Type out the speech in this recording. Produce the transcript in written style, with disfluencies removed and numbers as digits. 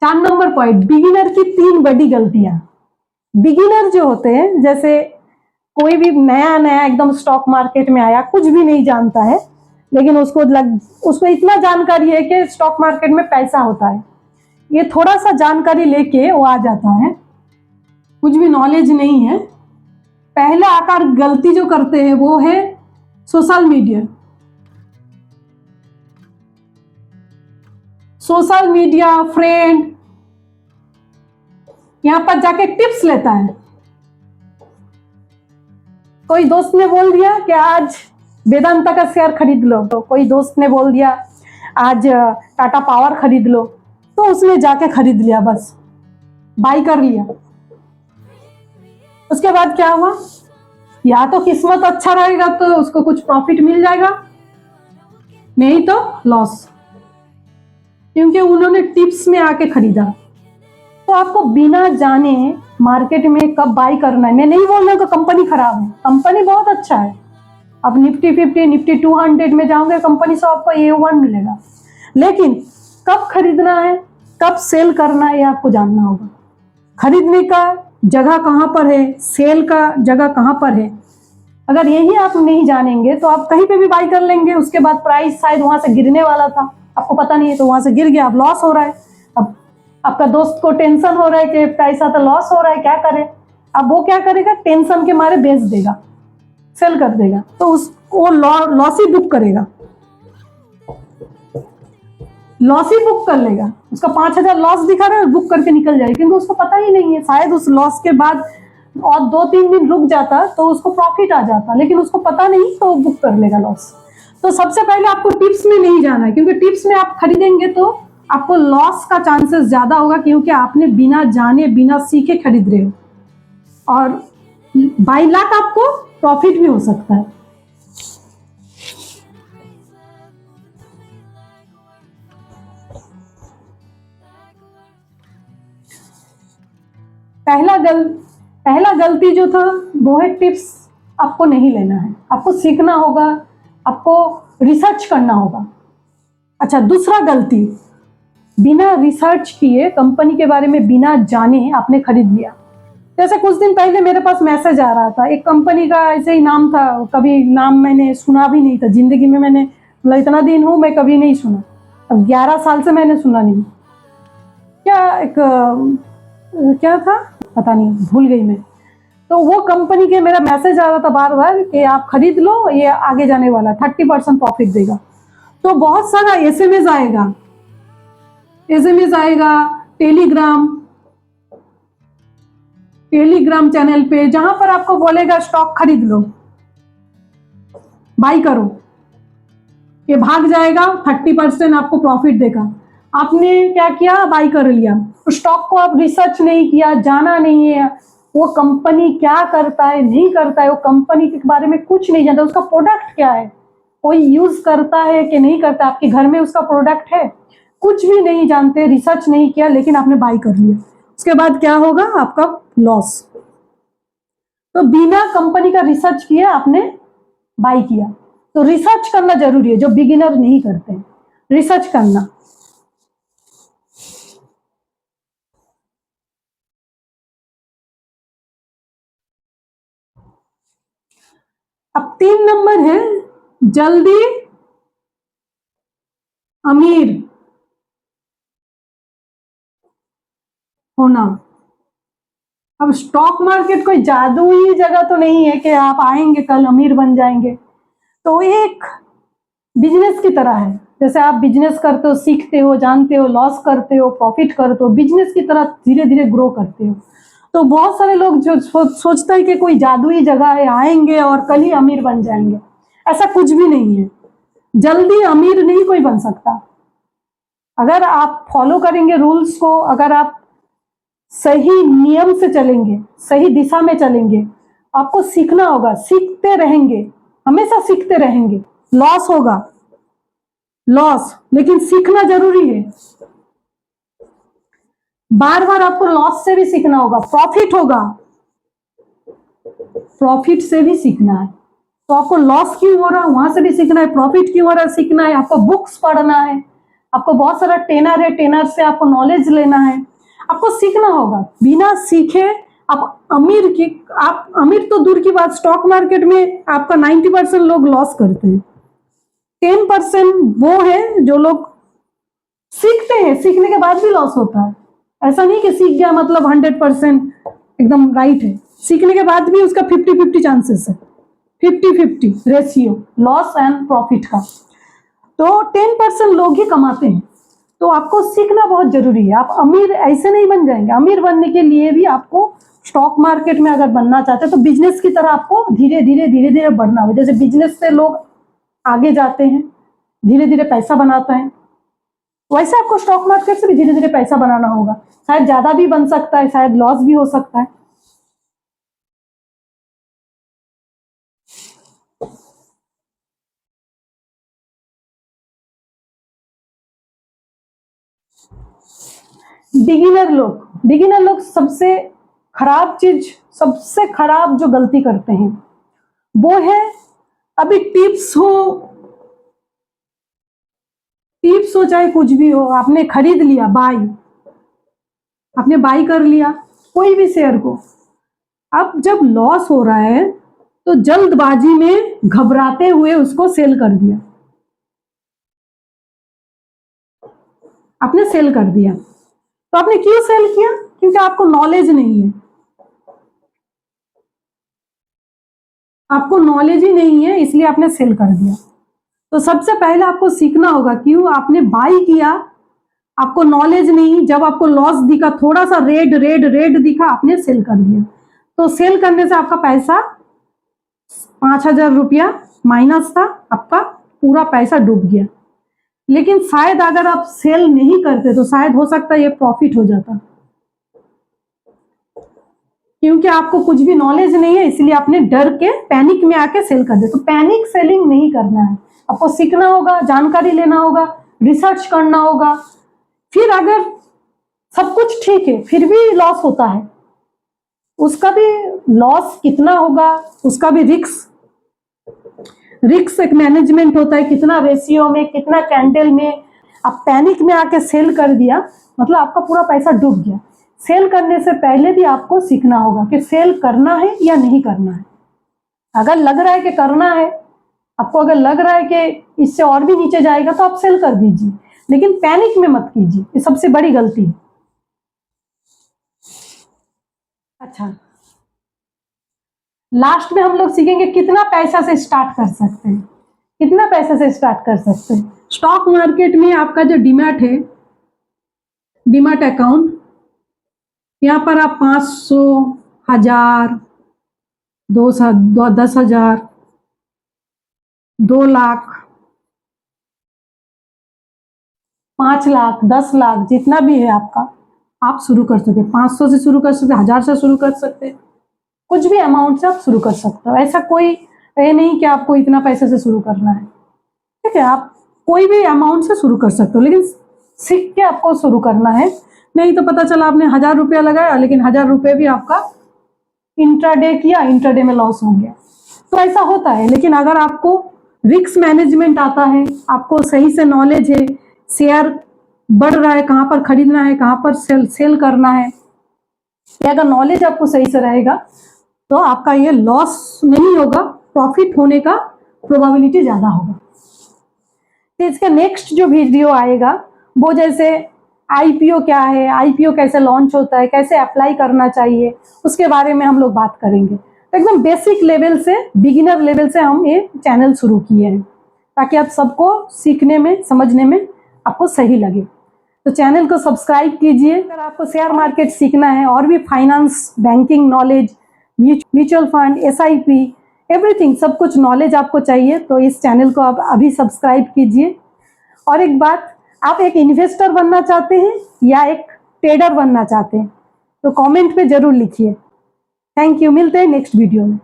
4 number point, beginner की 3 बड़ी गलतियां। बिगिनर जो होते हैं, जैसे कोई भी नया नया एकदम स्टॉक मार्केट में आया, कुछ भी नहीं जानता है, लेकिन उसको इतना जानकारी है कि स्टॉक मार्केट में पैसा होता है, ये थोड़ा सा जानकारी लेके वो आ जाता है, कुछ भी नॉलेज नहीं है। पहला आकार गलती जो करते हैं वो है social media. Social media, friend, यहां पर जाके टिप्स लेता है। कोई दोस्त ने बोल दिया कि आज वेदांता का शेयर खरीद लो, तो कोई दोस्त ने बोल दिया आज टाटा पावर खरीद लो, तो उसने जाके खरीद लिया, बस बाई कर लिया। उसके बाद क्या हुआ, या तो किस्मत अच्छा रहेगा तो उसको कुछ प्रॉफिट मिल जाएगा, नहीं तो लॉस, क्योंकि उन्होंने टिप्स में आके खरीदा। तो आपको बिना जाने मार्केट में कब बाई करना है, मैं नहीं बोल रहा हूं कि कंपनी खराब है, कंपनी बहुत अच्छा है। आप निफ्टी 50, निफ्टी 200 में जाओगे, कंपनी से आपको A1 मिलेगा, लेकिन कब खरीदना है, कब सेल करना है, ये आपको जानना होगा। खरीदने का जगह कहां पर है, सेल का जगह कहां पर है, अगर यही आप नहीं जानेंगे तो आप कहीं पे भी बाई कर लेंगे, उसके बाद प्राइस शायद वहां से गिरने वाला था, आपको पता नहीं है, तो वहां से गिर गया, अब लॉस हो रहा है। अब आपका दोस्त को टेंशन हो रहा है कि पैसा तो लॉस हो रहा है, क्या करे, अब वो क्या करेगा, टेंशन के मारे बेच देगा, सेल कर देगा, तो उसको लॉस ही बुक करेगा, लॉस ही बुक कर लेगा। उसका 5,000 लॉस दिखा रहा है, बुक करके निकल जाएगा, क्योंकि उसको पता ही नहीं है, शायद उस लॉस के बाद और 2-3 दिन रुक जाता तो उसको प्रॉफिट आ जाता, लेकिन उसको पता नहीं, तो बुक कर लेगा लॉस। तो सबसे पहले आपको टिप्स में नहीं जाना है, क्योंकि टिप्स में आप खरीदेंगे तो आपको लॉस का चांसेस ज्यादा होगा, क्योंकि आपने बिना जाने बिना सीखे खरीद रहे हो, और बाई लाख आपको प्रॉफिट भी हो सकता है। पहला गलती जो था वो है टिप्स आपको नहीं लेना है, आपको सीखना होगा, आपको रिसर्च करना होगा। अच्छा, दूसरा गलती, बिना रिसर्च किए कंपनी के बारे में बिना जाने आपने खरीद लिया। जैसे कुछ दिन पहले मेरे पास मैसेज आ रहा था, एक कंपनी का ऐसे ही नाम था, कभी नाम मैंने सुना भी नहीं था जिंदगी में, मैंने मतलब इतना दिन हूं मैं कभी नहीं सुना, अब 11 साल से मैंने सुना नहीं, क्या था पता नहीं, भूल गई मैं। तो वो कंपनी के मेरा मैसेज आ रहा था बार बार कि आप खरीद लो, ये आगे जाने वाला 30% प्रॉफिट देगा। तो बहुत सारा एसएमएस आएगा टेलीग्राम चैनल पे, जहां पर आपको बोलेगा स्टॉक खरीद लो, बाई करो, ये भाग जाएगा, 30% आपको प्रॉफिट देगा। आपने क्या किया, बाई कर लिया, स्टॉक को आप रिसर्च नहीं किया, जाना नहीं है, वो कंपनी क्या करता है नहीं करता है, वो कंपनी के बारे में कुछ नहीं जानता, उसका प्रोडक्ट क्या है, कोई यूज करता है कि नहीं करता, आपके घर में उसका प्रोडक्ट है, कुछ भी नहीं जानते, रिसर्च नहीं किया, लेकिन आपने बाई कर लिया, उसके बाद क्या होगा, आपका लॉस। तो बिना कंपनी का रिसर्च किया आपने बाई किया, तो रिसर्च करना जरूरी है, जो बिगिनर नहीं करते हैं, रिसर्च करना। अब 3 नंबर है जल्दी अमीर होना। अब स्टॉक मार्केट कोई जादुई जगह तो नहीं है कि आप आएंगे कल अमीर बन जाएंगे, तो एक बिजनेस की तरह है, जैसे आप बिजनेस करते हो, सीखते हो, जानते हो, लॉस करते हो, प्रॉफिट करते हो, बिजनेस की तरह धीरे धीरे ग्रो करते हो। तो बहुत सारे लोग जो सोचते हैं कि कोई जादुई जगह है, आएंगे और कल ही अमीर बन जाएंगे, ऐसा कुछ भी नहीं है, जल्दी अमीर नहीं कोई बन सकता। अगर आप फॉलो करेंगे रूल्स को, अगर आप सही नियम से चलेंगे, सही दिशा में चलेंगे, आपको सीखना होगा, सीखते रहेंगे, हमेशा सीखते रहेंगे, लॉस होगा, लॉस, लेकिन सीखना जरूरी है, बार बार आपको लॉस से भी सीखना होगा, प्रॉफिट होगा, प्रॉफिट से भी सीखना है। तो आपको लॉस क्यों हो रहा है वहां से भी सीखना है, प्रॉफिट क्यों हो रहा है सीखना है, आपको बुक्स पढ़ना है, आपको बहुत सारा ट्रेनर है, ट्रेनर से आपको नॉलेज लेना है, आपको सीखना होगा। बिना सीखे आप अमीर तो दूर की बात, स्टॉक मार्केट में आपका 90% लोग लॉस करते हैं। 10% वो है जो लोग सीखते हैं, सीखने के बाद भी लॉस होता है। ऐसा नहीं कि सीख गया मतलब 100% एकदम राइट है, सीखने के बाद भी उसका 50-50 चांसेस है, 50-50 रेशियो लॉस एंड प्रॉफिट का। तो 10% लोग ही कमाते हैं। तो आपको सीखना बहुत जरूरी है। आप अमीर ऐसे नहीं बन जाएंगे। अमीर बनने के लिए भी आपको स्टॉक मार्केट में अगर बनना चाहते हैं तो बिजनेस की तरह आपको धीरे धीरे बढ़ना होगा। जैसे बिजनेस से लोग आगे जाते हैं, धीरे धीरे पैसा बनाते हैं, वैसे आपको स्टॉक मार्केट से भी धीरे धीरे पैसा बनाना होगा। शायद ज्यादा भी बन सकता है, शायद लॉस भी हो सकता है। बिगिनर लोग सबसे खराब चीज, सबसे खराब जो गलती करते हैं वो है, अभी टिप्स हो चाहे कुछ भी हो, आपने खरीद लिया, आपने बाई कर लिया कोई भी शेयर को, अब जब लॉस हो रहा है तो जल्दबाजी में घबराते हुए उसको सेल कर दिया, आपने सेल कर दिया। तो आपने क्यों सेल किया? क्योंकि आपको नॉलेज नहीं है, आपको नॉलेज ही नहीं है, इसलिए आपने सेल कर दिया। तो सबसे पहले आपको सीखना होगा क्यों आपने बाई किया। आपको नॉलेज नहीं, जब आपको लॉस दिखा, थोड़ा सा रेड दिखा, आपने सेल कर दिया। तो सेल करने से आपका पैसा 5,000 रुपया माइनस था, आपका पूरा पैसा डूब गया। लेकिन शायद अगर आप सेल नहीं करते तो शायद हो सकता है ये प्रॉफिट हो जाता, क्योंकि आपको कुछ भी नॉलेज नहीं है, इसलिए आपने डर के पैनिक में आके सेल कर दिया। तो पैनिक सेलिंग नहीं करना है, आपको सीखना होगा, जानकारी लेना होगा, रिसर्च करना होगा। फिर अगर सब कुछ ठीक है फिर भी लॉस होता है, उसका भी लॉस कितना होगा, उसका भी रिक्स एक मैनेजमेंट होता है, कितना रेशियो में, कितना कैंडल में। आप पैनिक में आके सेल कर दिया मतलब आपका पूरा पैसा डूब गया। सेल करने से पहले भी आपको सीखना होगा कि सेल करना है या नहीं करना है। अगर लग रहा है कि करना है, आपको अगर लग रहा है कि इससे और भी नीचे जाएगा तो आप सेल कर दीजिए, लेकिन पैनिक में मत कीजिए, ये सबसे बड़ी गलती है। अच्छा, लास्ट में हम लोग सीखेंगे कितना पैसा से स्टार्ट कर सकते हैं, कितना पैसा से स्टार्ट कर सकते हैं। स्टॉक मार्केट में आपका जो डीमैट है, डीमैट अकाउंट, यहाँ पर आप 500, 1000, 10,000, 2 लाख, 5 लाख, 10 लाख, जितना भी है आपका, आप शुरू कर सकते हैं। 500 से शुरू कर सकते हैं, 1000 से शुरू कर सकते हैं, कुछ भी अमाउंट से आप शुरू कर सकते हो। ऐसा कोई ये नहीं कि आपको इतना पैसे से शुरू करना है, ठीक है, आप कोई भी अमाउंट से शुरू कर सकते हो, लेकिन सीख के आपको शुरू करना है। नहीं तो पता चला आपने 1000 रुपया लगाया, लेकिन 1000 रुपये भी आपका इंट्राडे किया, इंट्राडे में लॉस हो गया, तो ऐसा होता है। लेकिन अगर आपको रिस्क मैनेजमेंट आता है, आपको सही से नॉलेज है, शेयर बढ़ रहा है, कहाँ पर खरीदना है, कहाँ पर सेल करना है, अगर नॉलेज आपको सही से रहेगा तो आपका ये लॉस नहीं होगा, प्रॉफिट होने का प्रोबेबिलिटी ज्यादा होगा। तो इसका नेक्स्ट जो वीडियो आएगा वो जैसे आईपीओ क्या है, आईपीओ कैसे लॉन्च होता है, कैसे अप्लाई करना चाहिए, उसके बारे में हम लोग बात करेंगे। तो एकदम बेसिक लेवल से, बिगिनर लेवल से हम ये चैनल शुरू किए हैं ताकि आप सबको सीखने में, समझने में आपको सही लगे। तो चैनल को सब्सक्राइब कीजिए। अगर आपको शेयर मार्केट सीखना है और भी finance, banking knowledge, mutual fund, SIP, everything, सब कुछ नॉलेज आपको चाहिए तो इस चैनल को आप अभी सब्सक्राइब कीजिए। और एक बात, आप एक इन्वेस्टर बनना चाहते हैं या एक ट्रेडर बनना चाहते हैं तो कमेंट पे जरूर लिखिए। थैंक यू, मिलते हैं नेक्स्ट वीडियो में।